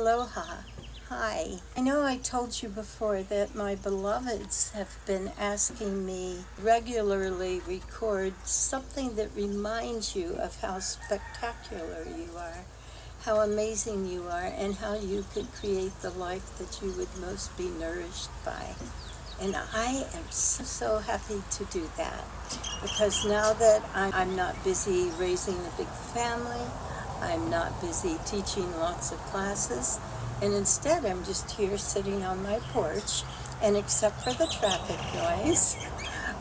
Aloha. Hi. I know I told you before that my beloveds have been asking me regularly record something that reminds you of how spectacular you are, how amazing you are, and how you could create the life that you would most be nourished by. And I am so happy to do that, because now that I'm not busy raising a big family, I'm not busy teaching lots of classes, and instead I'm just here sitting on my porch, and except for the traffic noise,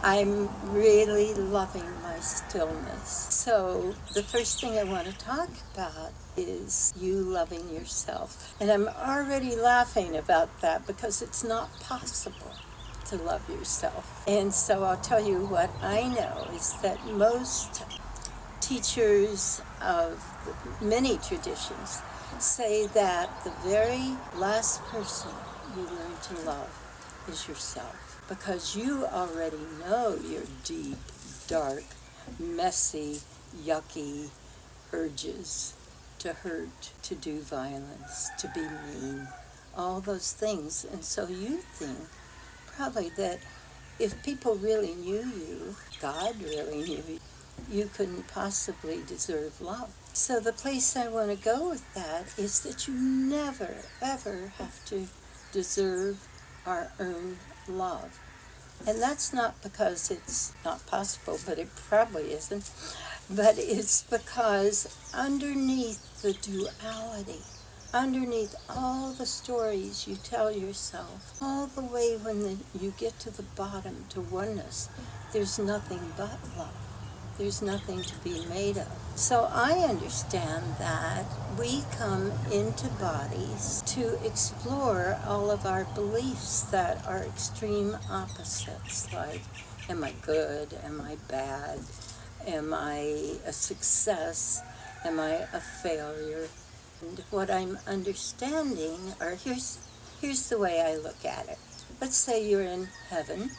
I'm really loving my stillness. So the first thing I want to talk about is you loving yourself. And I'm already laughing about that because it's not possible to love yourself. And so I'll tell you what I know is that most teachers of many traditions say that the very last person you learn to love is yourself, because you already know your deep, dark, messy, yucky urges to hurt, to do violence, to be mean, all those things. And so you think probably that if people really knew you, God really knew you, you couldn't possibly deserve love. So the place I want to go with that is that you never, ever have to deserve or earn love. And that's not because it's not possible, but it probably isn't. But it's because underneath the duality, underneath all the stories you tell yourself, all the way when you get to the bottom, to oneness, there's nothing but love. There's nothing to be made of. So I understand that we come into bodies to explore all of our beliefs that are extreme opposites, like, am I good? Am I bad? Am I a success? Am I a failure? And what I'm understanding, or here's the way I look at it. Let's say you're in heaven,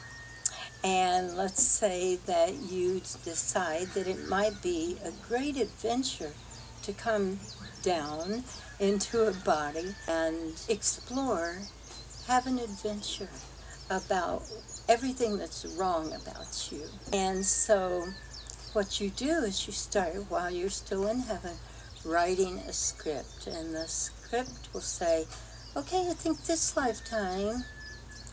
and let's say that you decide that it might be a great adventure to come down into a body and explore, have an adventure about everything that's wrong about you. And so what you do is you start, while you're still in heaven, writing a script. And the script will say, okay, I think this lifetime,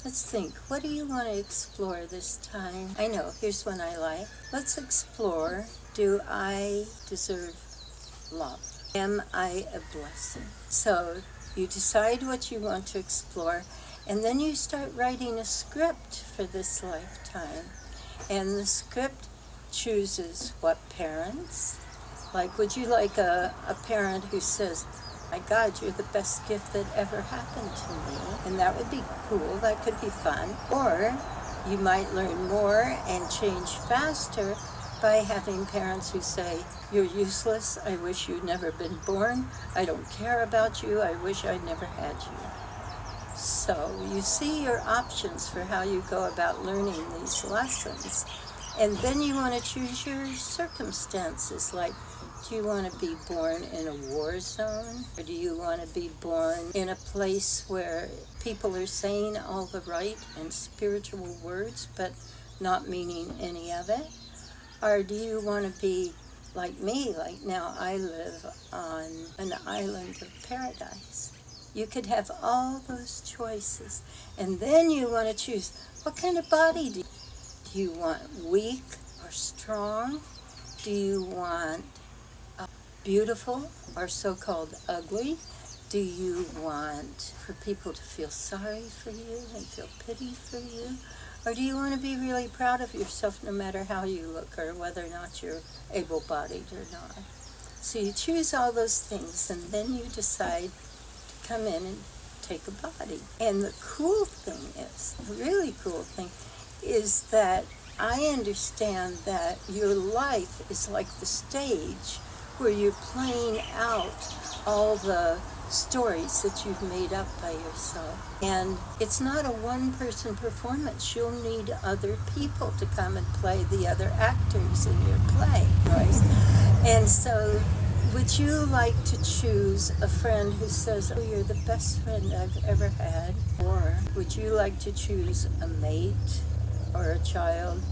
let's think, what do you want to explore this time? I know, here's one I like. Let's explore, do I deserve love? Am I a blessing? So you decide what you want to explore, and then you start writing a script for this lifetime. And the script chooses what parents, like, would you like a parent who says, my God, you're the best gift that ever happened to me? And that would be cool, that could be fun. Or you might learn more and change faster by having parents who say, you're useless, I wish you'd never been born, I don't care about you, I wish I never had you. So you see your options for how you go about learning these lessons. And then you want to choose your circumstances, like, do you want to be born in a war zone? Or do you want to be born in a place where people are saying all the right and spiritual words, but not meaning any of it? Or do you want to be like me, like now I live on an island of paradise? You could have all those choices. And then you want to choose, what kind of body do you want? Weak or strong? Do you want beautiful or so-called ugly? Do you want for people to feel sorry for you and feel pity for you? Or do you want to be really proud of yourself no matter how you look, or whether or not you're able-bodied or not? So you choose all those things, and then you decide to come in and take a body. And the cool thing is, the really cool thing, is that I understand that your life is like the stage where you're playing out all the stories that you've made up by yourself. And it's not a one-person performance. You'll need other people to come and play the other actors in your play, right? And so Would you like to choose a friend who says, oh, you're the best friend I've ever had? Or would you like to choose a mate or a child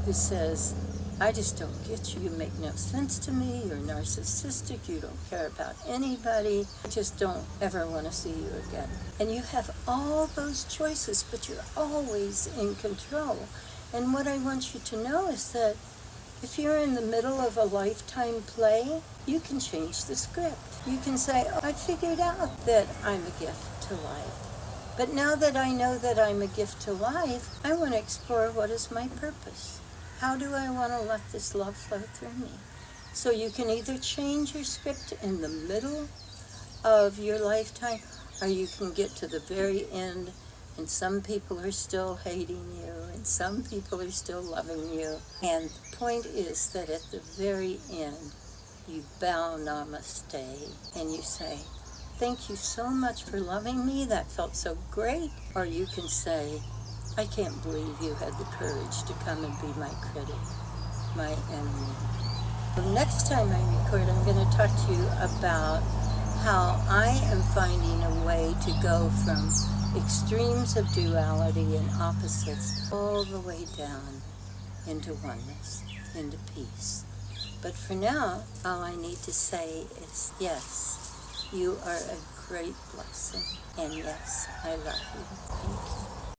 who says, I just don't get you, you make no sense to me, you're narcissistic, you don't care about anybody, I just don't ever want to see you again. And you have all those choices, but you're always in control. And what I want you to know is that if you're in the middle of a lifetime play, you can change the script. You can say, oh, I figured out that I'm a gift to life. But now that I know that I'm a gift to life, I want to explore what is my purpose. How do I want to let this love flow through me? So you can either change your script in the middle of your lifetime, or you can get to the very end, and some people are still hating you, and some people are still loving you. And the point is that at the very end, you bow namaste, and you say, thank you so much for loving me, that felt so great. Or you can say, I can't believe you had the courage to come and be my critic, my enemy. The next time I record, I'm going to talk to you about how I am finding a way to go from extremes of duality and opposites all the way down into oneness, into peace. But for now, all I need to say is, yes, you are a great blessing, and yes, I love you. Thank you.